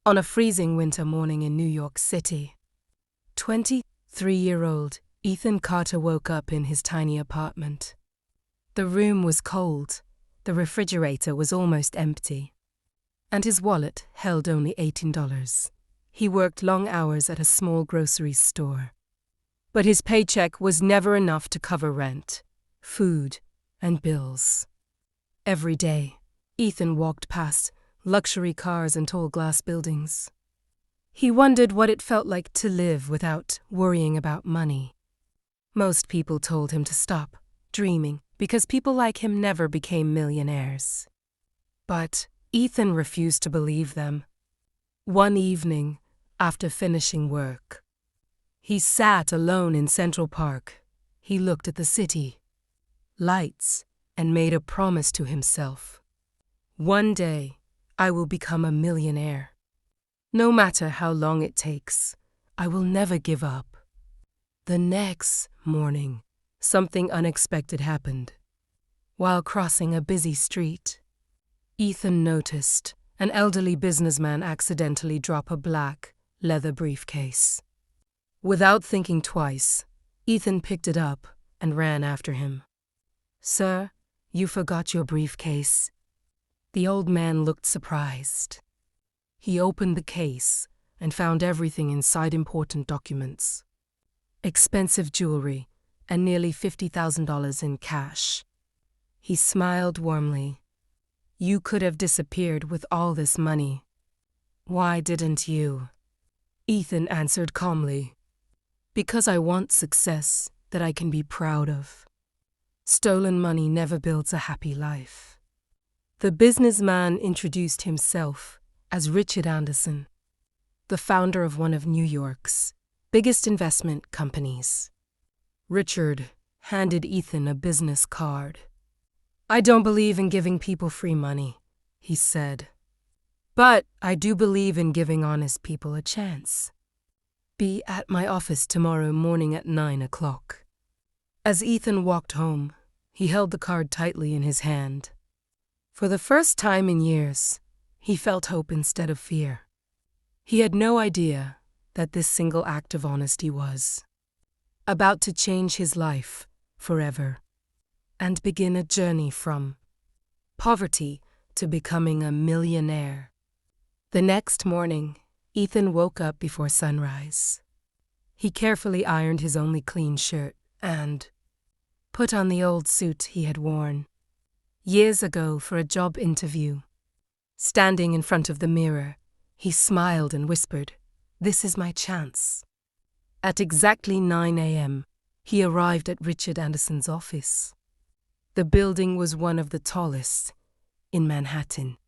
On a freezing winter morning in New York City, 23-year-old Ethan Carter woke up in his tiny apartment. The room was cold, the refrigerator was almost empty, and his wallet held only $18. He worked long hours at a small grocery store. But his paycheck was never enough to cover rent, food, and bills. Every day, Ethan walked past luxury cars and tall glass buildings. He wondered what it felt like to live without worrying about money. Most people told him to stop dreaming because people like him never became millionaires. But Ethan refused to believe them. One evening, after finishing work, he sat alone in Central Park. He looked at the city, lights, and made a promise to himself. One day, I will become a millionaire. No matter how long it takes, I will never give up. The next morning, something unexpected happened. While crossing a busy street, Ethan noticed an elderly businessman accidentally drop a black leather briefcase. Without thinking twice, Ethan picked it up and ran after him. "Sir, you forgot your briefcase." The old man looked surprised. He opened the case and found everything inside: important documents, expensive jewelry, and nearly $50,000 in cash. He smiled warmly. "You could have disappeared with all this money. Why didn't you?" Ethan answered calmly. "Because I want success that I can be proud of. Stolen money never builds a happy life." The businessman introduced himself as Richard Anderson, the founder of one of New York's biggest investment companies. Richard handed Ethan a business card. "I don't believe in giving people free money," he said. "But I do believe in giving honest people a chance. Be at my office tomorrow morning at 9 o'clock. As Ethan walked home, he held the card tightly in his hand. For the first time in years, he felt hope instead of fear. He had no idea that this single act of honesty was about to change his life forever and begin a journey from poverty to becoming a millionaire. The next morning, Ethan woke up before sunrise. He carefully ironed his only clean shirt and put on the old suit he had worn years ago for a job interview. Standing in front of the mirror, he smiled and whispered, "This is my chance." At exactly 9 a.m., he arrived at Richard Anderson's office. The building was one of the tallest in Manhattan,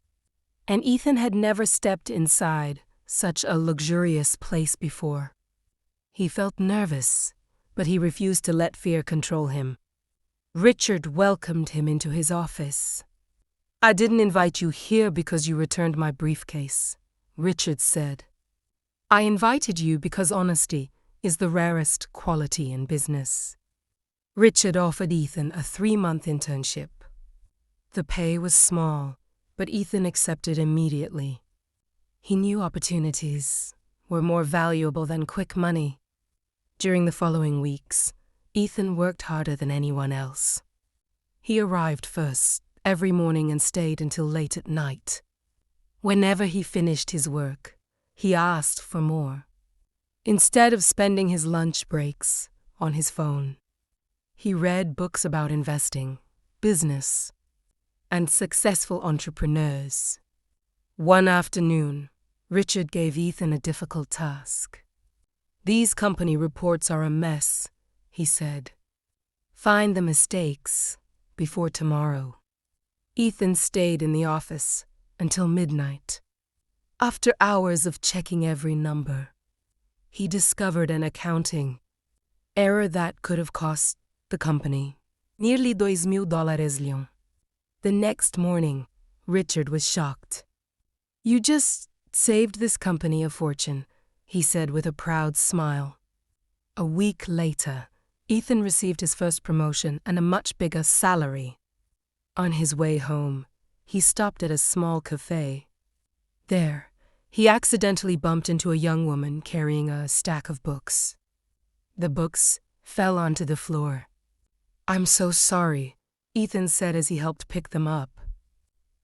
and Ethan had never stepped inside such a luxurious place before. He felt nervous, but he refused to let fear control him. Richard welcomed him into his office. "I didn't invite you here because you returned my briefcase," Richard said. "I invited you because honesty is the rarest quality in business." Richard offered Ethan a 3-month internship. The pay was small, but Ethan accepted immediately. He knew opportunities were more valuable than quick money. During the following weeks, Ethan worked harder than anyone else. He arrived first every morning and stayed until late at night. Whenever he finished his work, he asked for more. Instead of spending his lunch breaks on his phone, he read books about investing, business, and successful entrepreneurs. One afternoon, Richard gave Ethan a difficult task. "These company reports are a mess," he said. "Find the mistakes before tomorrow." Ethan stayed in the office until midnight. After hours of checking every number, he discovered an accounting error that could have cost the company nearly $2,000. The next morning, Richard was shocked. "You just saved this company a fortune," he said with a proud smile. A week later, Ethan received his first promotion and a much bigger salary. On his way home, he stopped at a small cafe. There, he accidentally bumped into a young woman carrying a stack of books. The books fell onto the floor. "I'm so sorry," Ethan said as he helped pick them up.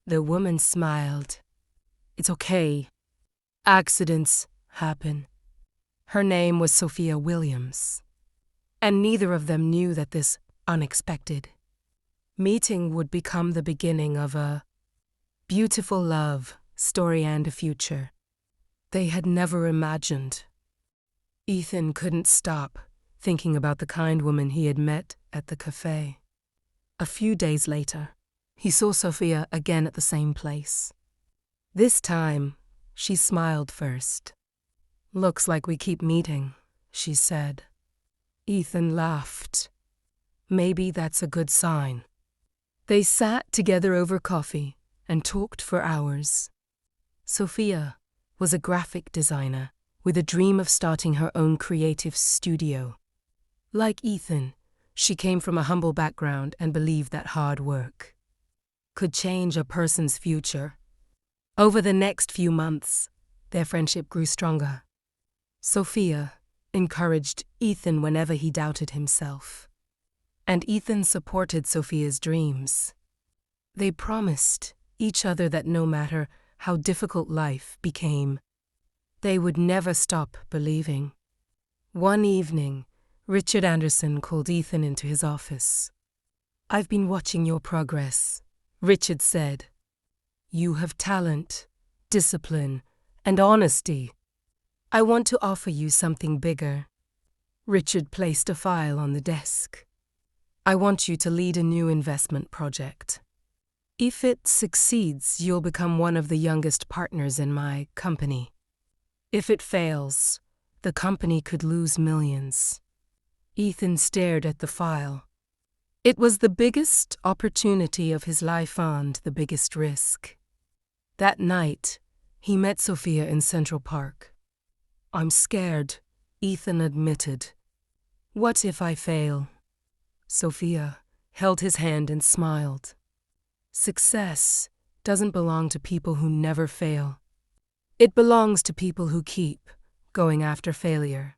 The woman smiled. "It's okay. Accidents happen." Her name was Sophia Williams, and neither of them knew that this unexpected meeting would become the beginning of a beautiful love story and a future they had never imagined. Ethan couldn't stop thinking about the kind woman he had met at the cafe. A few days later, he saw Sophia again at the same place. This time, she smiled first. "Looks like we keep meeting," she said. Ethan laughed. Maybe that's a good sign. They sat together over coffee and talked for hours. Sophia was a graphic designer with a dream of starting her own creative studio. Like Ethan, she came from a humble background and believed that hard work could change a person's future. Over the next few months, their friendship grew stronger. Sophia encouraged Ethan whenever he doubted himself, and Ethan supported Sophia's dreams. They promised each other that no matter how difficult life became, they would never stop believing. One evening, Richard Anderson called Ethan into his office. "I've been watching your progress," Richard said. "You have talent, discipline, and honesty. I want to offer you something bigger." Richard placed a file on the desk. "I want you to lead a new investment project. If it succeeds, you'll become one of the youngest partners in my company. If it fails, the company could lose millions." Ethan stared at the file. It was the biggest opportunity of his life and the biggest risk. That night, he met Sophia in Central Park. "I'm scared," Ethan admitted. "What if I fail?" Sophia held his hand and smiled. "Success doesn't belong to people who never fail. It belongs to people who keep going after failure.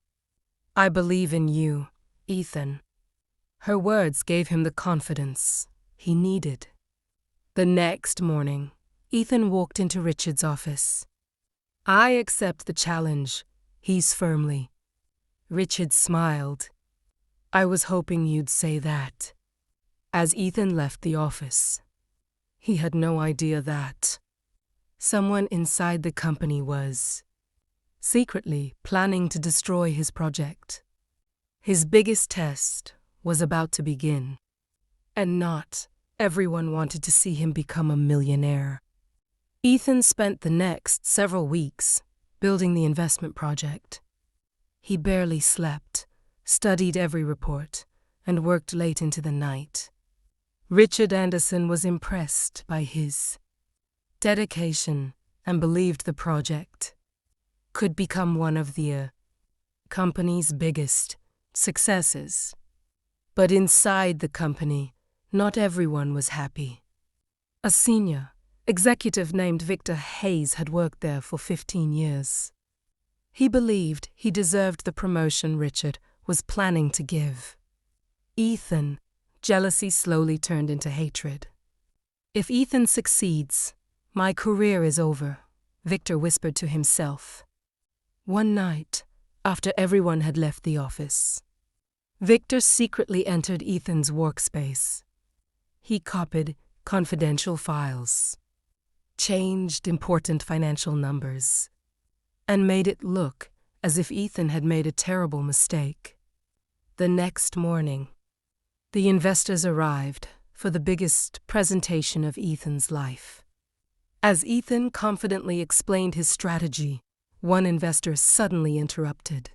I believe in you, Ethan." Her words gave him the confidence he needed. The next morning, Ethan walked into Richard's office. "I accept the challenge," he said firmly. Richard smiled. "I was hoping you'd say that." As Ethan left the office, he had no idea that someone inside the company was secretly planning to destroy his project. His biggest test was about to begin, and not everyone wanted to see him become a millionaire. Ethan spent the next several weeks building the investment project. He barely slept, studied every report, and worked late into the night. Richard Anderson was impressed by his dedication and believed the project could become one of the company's biggest successes. But inside the company, not everyone was happy. A senior executive named Victor Hayes had worked there for 15 years. He believed he deserved the promotion Richard was planning to give. Ethan, jealousy slowly turned into hatred. "If Ethan succeeds, my career is over," Victor whispered to himself. One night, after everyone had left the office, Victor secretly entered Ethan's workspace. He copied confidential files, changed important financial numbers, and made it look as if Ethan had made a terrible mistake. The next morning, the investors arrived for the biggest presentation of Ethan's life. As Ethan confidently explained his strategy, one investor suddenly interrupted.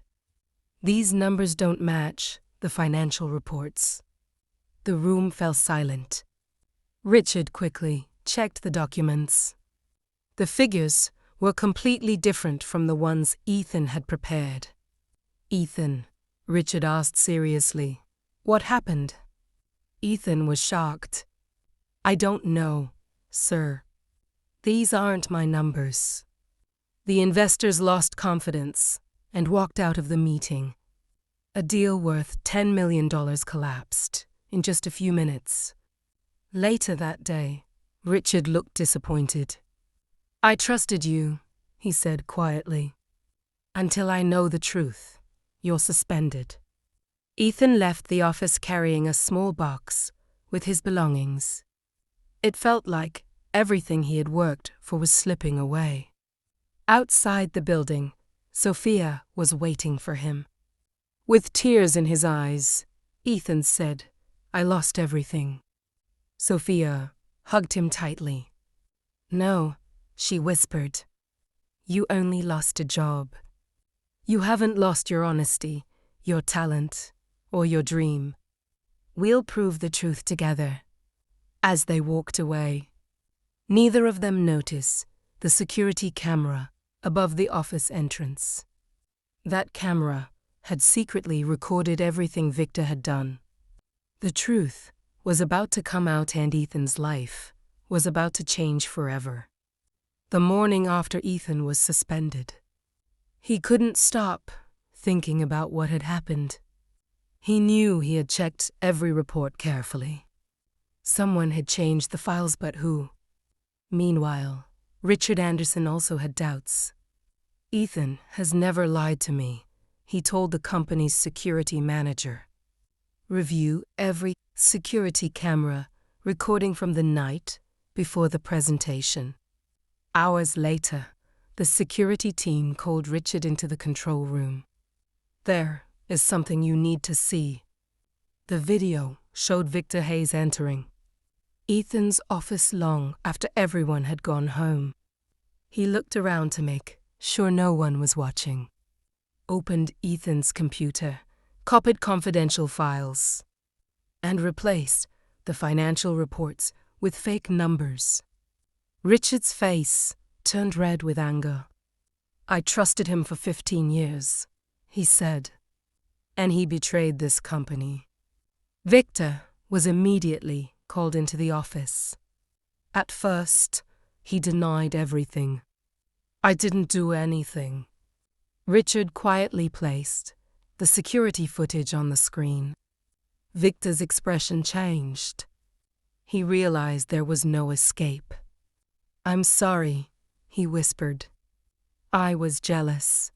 "These numbers don't match the financial reports." The room fell silent. Richard quickly checked the documents. The figures were completely different from the ones Ethan had prepared. "Ethan," Richard asked seriously, "what happened?" Ethan was shocked. "I don't know, sir. These aren't my numbers. The investors lost confidence and walked out of the meeting. A deal worth $10 million collapsed in just a few minutes. Later that day, Richard looked disappointed. "I trusted you," he said quietly. "Until I know the truth, you're suspended." Ethan left the office carrying a small box with his belongings. It felt like everything he had worked for was slipping away. Outside the building, Sophia was waiting for him. With tears in his eyes, Ethan said, "I lost everything." Sophia hugged him tightly. "No," she whispered. "You only lost a job. You haven't lost your honesty, your talent, or your dream. We'll prove the truth together." As they walked away, neither of them noticed the security camera above the office entrance. That camera had secretly recorded everything Victor had done. The truth was about to come out, and Ethan's life was about to change forever. The morning after Ethan was suspended, he couldn't stop thinking about what had happened. He knew he had checked every report carefully. Someone had changed the files, but who? Meanwhile, Richard Anderson also had doubts. "Ethan has never lied to me," he told the company's security manager. "Review every security camera recording from the night before the presentation." Hours later, the security team called Richard into the control room. "There is something you need to see." The video showed Victor Hayes entering Ethan's office long after everyone had gone home. He looked around to make sure no one was watching, opened Ethan's computer, copied confidential files, and replaced the financial reports with fake numbers. Richard's face turned red with anger. "I trusted him for 15 years, he said, "and he betrayed this company." Victor was immediately called into the office. At first, he denied everything. "I didn't do anything." Richard quietly placed the security footage on the screen. Victor's expression changed. He realized there was no escape. "I'm sorry," he whispered. "I was jealous.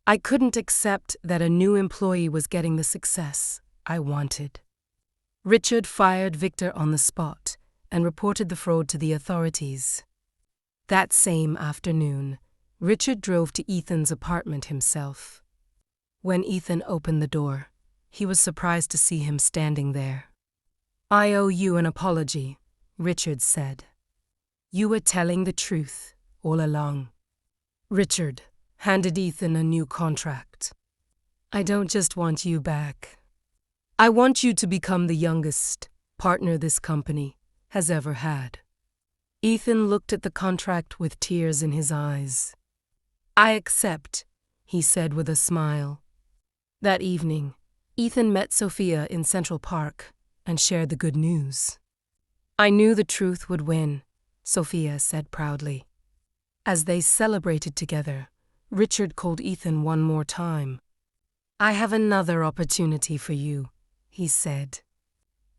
I couldn't accept that a new employee was getting the success I wanted." Richard fired Victor on the spot and reported the fraud to the authorities. That same afternoon, Richard drove to Ethan's apartment himself. When Ethan opened the door, he was surprised to see him standing there. "I owe you an apology," Richard said. "You were telling the truth all along." Richard handed Ethan a new contract. "I don't just want you back. I want you to become the youngest partner this company has ever had." Ethan looked at the contract with tears in his eyes. "I accept," he said with a smile. That evening, Ethan met Sophia in Central Park and shared the good news. "I knew the truth would win," Sophia said proudly. As they celebrated together, Richard called Ethan one more time. "I have another opportunity for you," he said.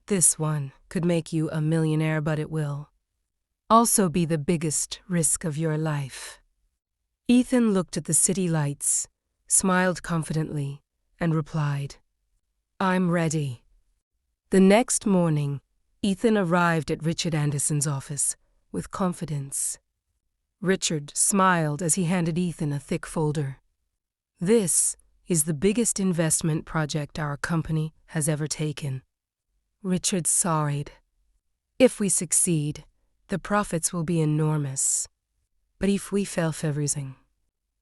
"This one could make you a millionaire, but it will also be the biggest risk of your life." Ethan looked at the city lights, smiled confidently, and replied, "I'm ready." The next morning, Ethan arrived at Richard Anderson's office with confidence. Richard smiled as he handed Ethan a thick folder. "This is the biggest investment project our company has ever taken." Richard sighed. "If we succeed, the profits will be enormous. But if we fail everything..."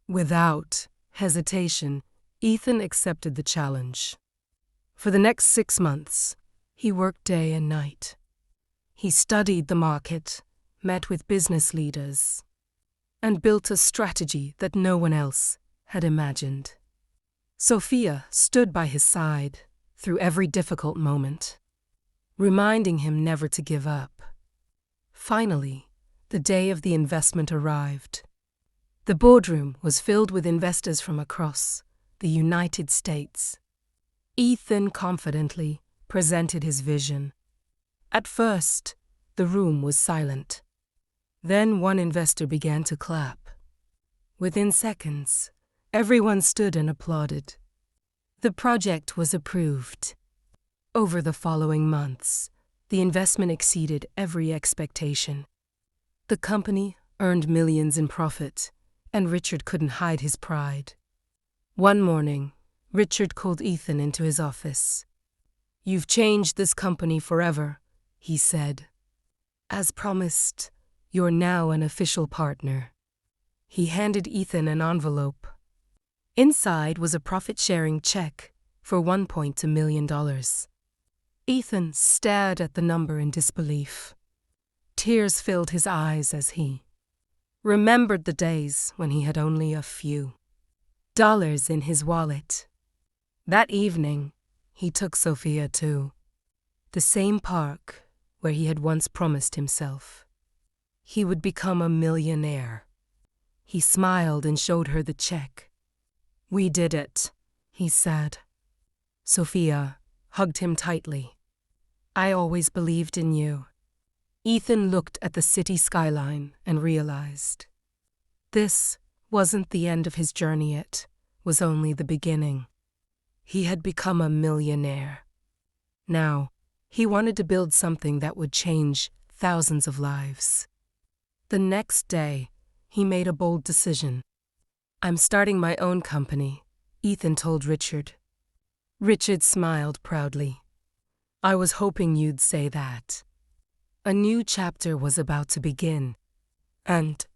Without hesitation, Ethan accepted the challenge. For the next 6 months, he worked day and night. He studied the market, met with business leaders, and built a strategy that no one else had imagined. Sophia stood by his side through every difficult moment, reminding him never to give up. Finally, the day of the investment arrived. The boardroom was filled with investors from across the United States. Ethan confidently presented his vision. At first, the room was silent. Then one investor began to clap. Within seconds, everyone stood and applauded. The project was approved. Over the following months, the investment exceeded every expectation. The company earned millions in profit, and Richard couldn't hide his pride. One morning, Richard called Ethan into his office. "You've changed this company forever," he said. "As promised, you're now an official partner." He handed Ethan an envelope. Inside was a profit-sharing check for $1.2 million. Ethan stared at the number in disbelief. Tears filled his eyes as he remembered the days when he had only a few dollars in his wallet. That evening, he took Sophia to the same park where he had once promised himself he would become a millionaire. He smiled and showed her the check. "We did it," he said. Sophia hugged him tightly. "I always believed in you." Ethan looked at the city skyline and realized this wasn't the end of his journey, it was only the beginning. He had become a millionaire. Now, he wanted to build something that would change thousands of lives. The next day, he made a bold decision. "I'm starting my own company," Ethan told Richard. Richard smiled proudly. "I was hoping you'd say that." A new chapter was about to begin, and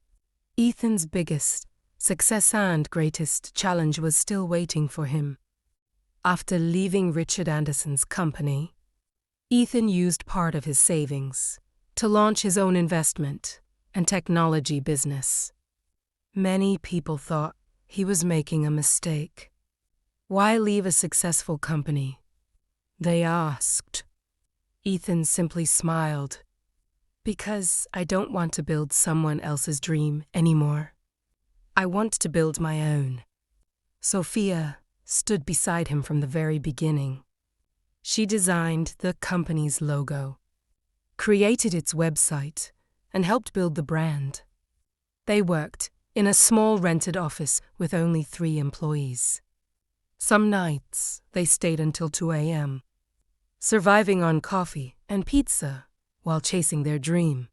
Ethan's biggest success and greatest challenge was still waiting for him. After leaving Richard Anderson's company, Ethan used part of his savings to launch his own investment and technology business. Many people thought he was making a mistake. Why leave a successful company? They asked. Ethan simply smiled. "Because I don't want to build someone else's dream anymore. I want to build my own." Sophia stood beside him from the very beginning. She designed the company's logo, created its website, and helped build the brand. They worked in a small rented office with only 3 employees. Some nights, they stayed until 2 a.m., surviving on coffee and pizza while chasing their dream.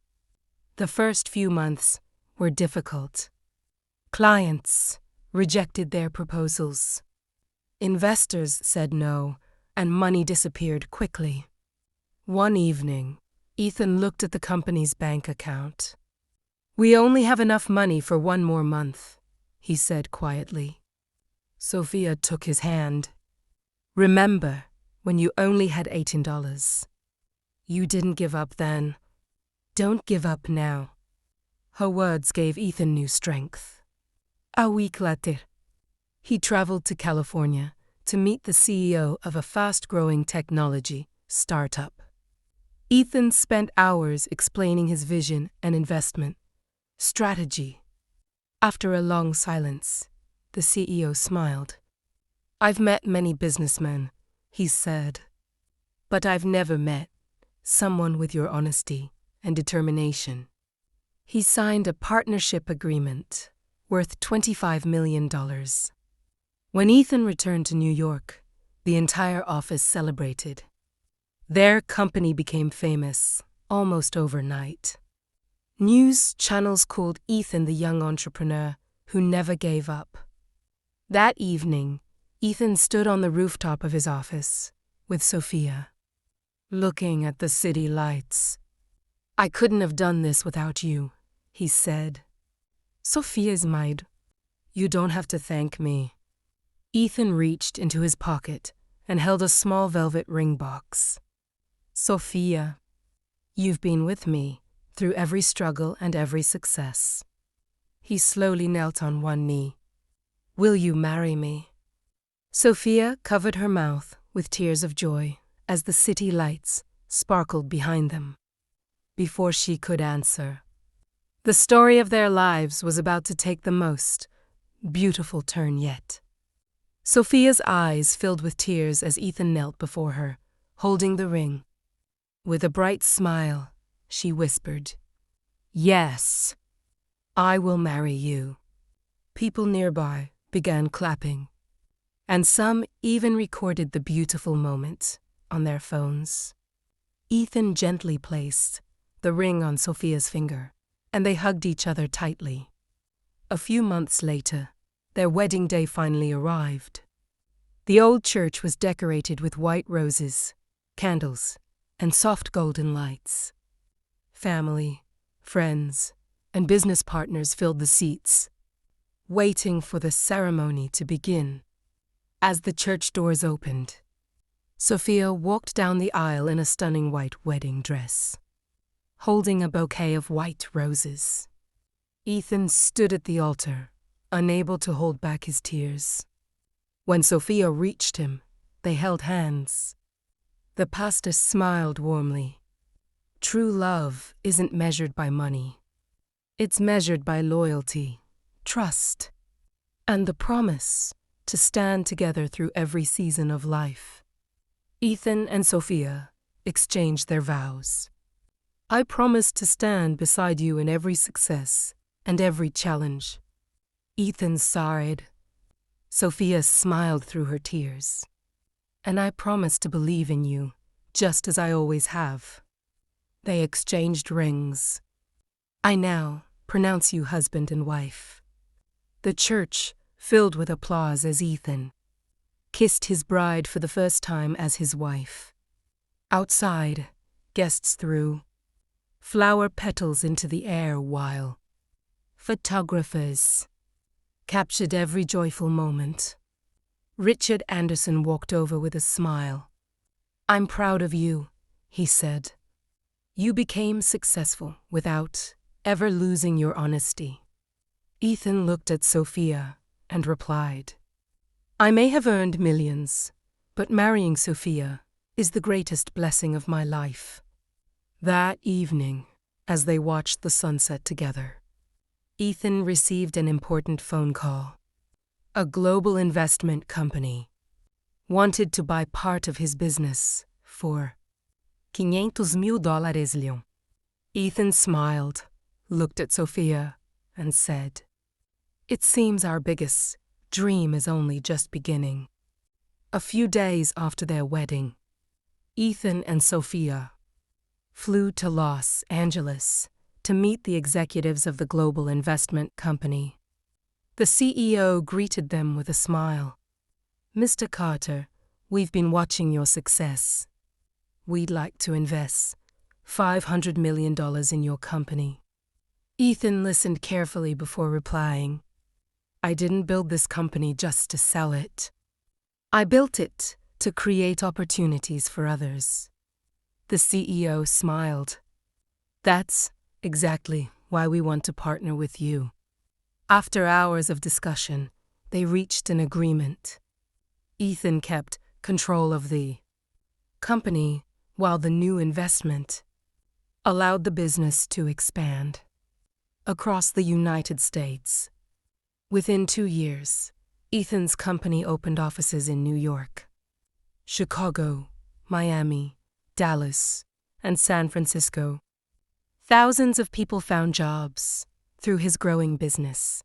The first few months were difficult. Clients rejected their proposals. Investors said no, and money disappeared quickly. One evening, Ethan looked at the company's bank account. "We only have enough money for 1 more month," he said quietly. Sophia took his hand. "Remember when you only had $18? You didn't give up then. Don't give up now." Her words gave Ethan new strength. A week later, he traveled to California to meet the CEO of a fast-growing technology startup. Ethan spent hours explaining his vision and investment strategy. After a long silence, the CEO smiled. "I've met many businessmen," he said, "but I've never met someone with your honesty and determination." He signed a partnership agreement worth $25 million. When Ethan returned to New York, the entire office celebrated. Their company became famous almost overnight. News channels called Ethan the young entrepreneur who never gave up. That evening, Ethan stood on the rooftop of his office with Sophia, looking at the city lights. "I couldn't have done this without you," he said. Sophia smiled. "You don't have to thank me." Ethan reached into his pocket and held a small velvet ring box. "Sophia, you've been with me through every struggle and every success." He slowly knelt on one knee. "Will you marry me?" Sophia covered her mouth with tears of joy as the city lights sparkled behind them. Before she could answer, The story of their lives was about to take the most beautiful turn yet. Sophia's eyes filled with tears as Ethan knelt before her, holding the ring. With a bright smile, she whispered, "Yes, I will marry you." People nearby began clapping, and some even recorded the beautiful moment on their phones. Ethan gently placed the ring on Sophia's finger, and they hugged each other tightly. A few months later, their wedding day finally arrived. The old church was decorated with white roses, candles, and soft golden lights. Family, friends, and business partners filled the seats, waiting for the ceremony to begin. As the church doors opened, Sophia walked down the aisle in a stunning white wedding dress, holding a bouquet of white roses. Ethan stood at the altar, unable to hold back his tears. When Sophia reached him, they held hands. The pastor smiled warmly. True love isn't measured by money. It's measured by loyalty, trust, and the promise to stand together through every season of life. Ethan and Sophia exchanged their vows. "I promise to stand beside you in every success and every challenge." Ethan sighed. Sophia smiled through her tears. "And I promise to believe in you, just as I always have." They exchanged rings. "I now pronounce you husband and wife." The church filled with applause as Ethan kissed his bride for the first time as his wife. Outside, guests threw flower petals into the air while photographers captured every joyful moment. Richard Anderson walked over with a smile. "I'm proud of you," he said. "You became successful without ever losing your honesty." Ethan looked at Sophia and replied, "I may have earned millions, but marrying Sophia is the greatest blessing of my life." That evening, as they watched the sunset together, Ethan received an important phone call. A global investment company wanted to buy part of his business for $500,000. Ethan smiled, looked at Sophia, and said, "It seems our biggest dream is only just beginning." A few days after their wedding, Ethan and Sophia flew to Los Angeles to meet the executives of the global investment company. The CEO greeted them with a smile. "Mr. Carter, we've been watching your success. We'd like to invest $500 million in your company." Ethan listened carefully before replying, "I didn't build this company just to sell it. I built it to create opportunities for others." The CEO smiled. "That's exactly why we want to partner with you." After hours of discussion, they reached an agreement. Ethan kept control of the company, while the new investment allowed the business to expand across the United States. Within 2 years, Ethan's company opened offices in New York, Chicago, Miami, Dallas, and San Francisco. Thousands of people found jobs through his growing business.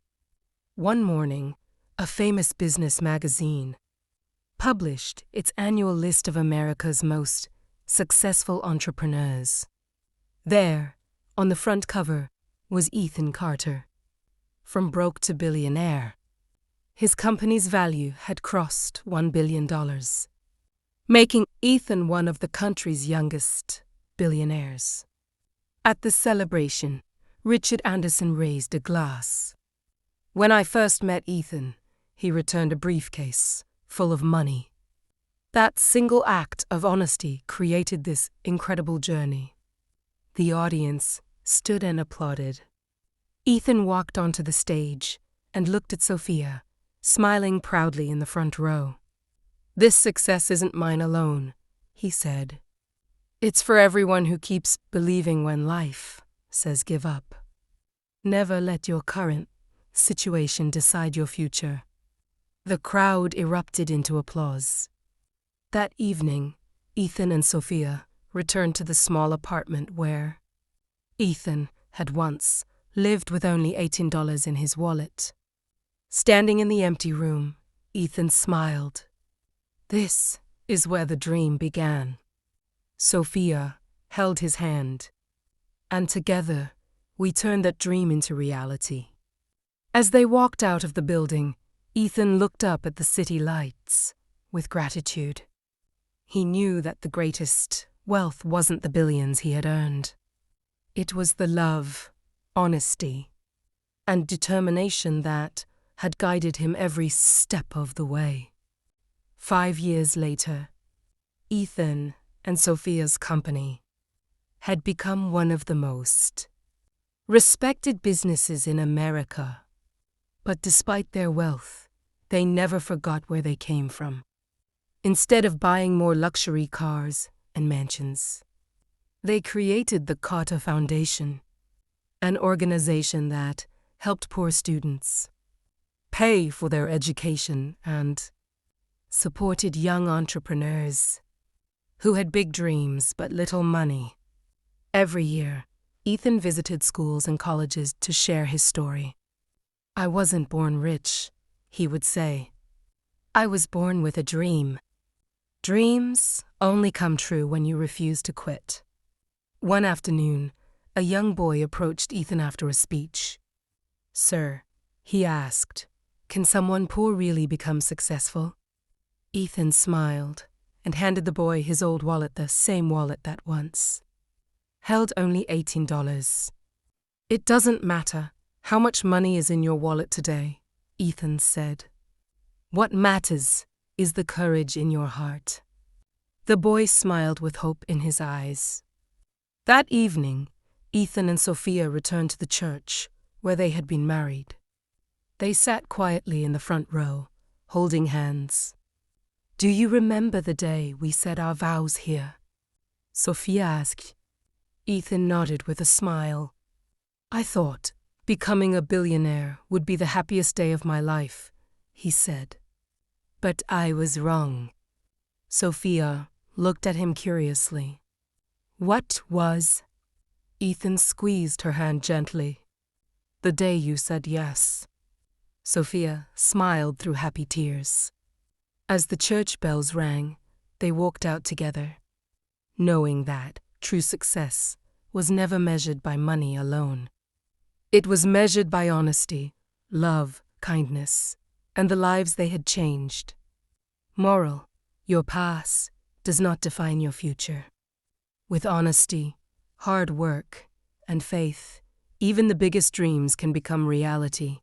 One morning, a famous business magazine published its annual list of America's most successful entrepreneurs. There, on the front cover, was Ethan Carter. From broke to billionaire, his company's value had crossed $1 billion, making Ethan one of the country's youngest billionaires. At the celebration, Richard Anderson raised a glass. "When I first met Ethan, he returned a briefcase full of money. That single act of honesty created this incredible journey." The audience stood and applauded. Ethan walked onto the stage and looked at Sophia, smiling proudly in the front row. "This success isn't mine alone," he said. "It's for everyone who keeps believing when life says give up." Never let your current situation decide your future. The crowd erupted into applause. That evening, Ethan and Sophia returned to the small apartment where Ethan had once lived with only $18 in his wallet. Standing in the empty room, Ethan smiled. This is where the dream began. Sophia held his hand, and together we turned that dream into reality. As they walked out of the building, Ethan looked up at the city lights with gratitude. He knew that the greatest wealth wasn't the billions he had earned. It was the love, honesty, and determination that had guided him every step of the way. 5 years later, Ethan and Sophia's company had become one of the most respected businesses in America. But despite their wealth, they never forgot where they came from. Instead of buying more luxury cars and mansions, they created the Carter Foundation, an organization that helped poor students pay for their education and supported young entrepreneurs who had big dreams but little money. Every year, Ethan visited schools and colleges to share his story. "I wasn't born rich," he would say. "I was born with a dream. Dreams only come true when you refuse to quit." One afternoon, a young boy approached Ethan after a speech. "Sir," he asked, "can someone poor really become successful?" Ethan smiled and handed the boy his old wallet, the same wallet that once held only $18. "It doesn't matter how much money is in your wallet today," Ethan said. "What matters is the courage in your heart." The boy smiled with hope in his eyes. That evening, Ethan and Sophia returned to the church where they had been married. They sat quietly in the front row, holding hands. "Do you remember the day we said our vows here?" Sophia asked. Ethan nodded with a smile. "I thought becoming a billionaire would be the happiest day of my life," he said. "But I was wrong." Sophia looked at him curiously. "What was?" Ethan squeezed her hand gently. "The day you said yes." Sophia smiled through happy tears. As the church bells rang, they walked out together, knowing that true success was never measured by money alone. It was measured by honesty, love, kindness, and the lives they had changed. Moral: your past does not define your future. With honesty, hard work, and faith, even the biggest dreams can become reality.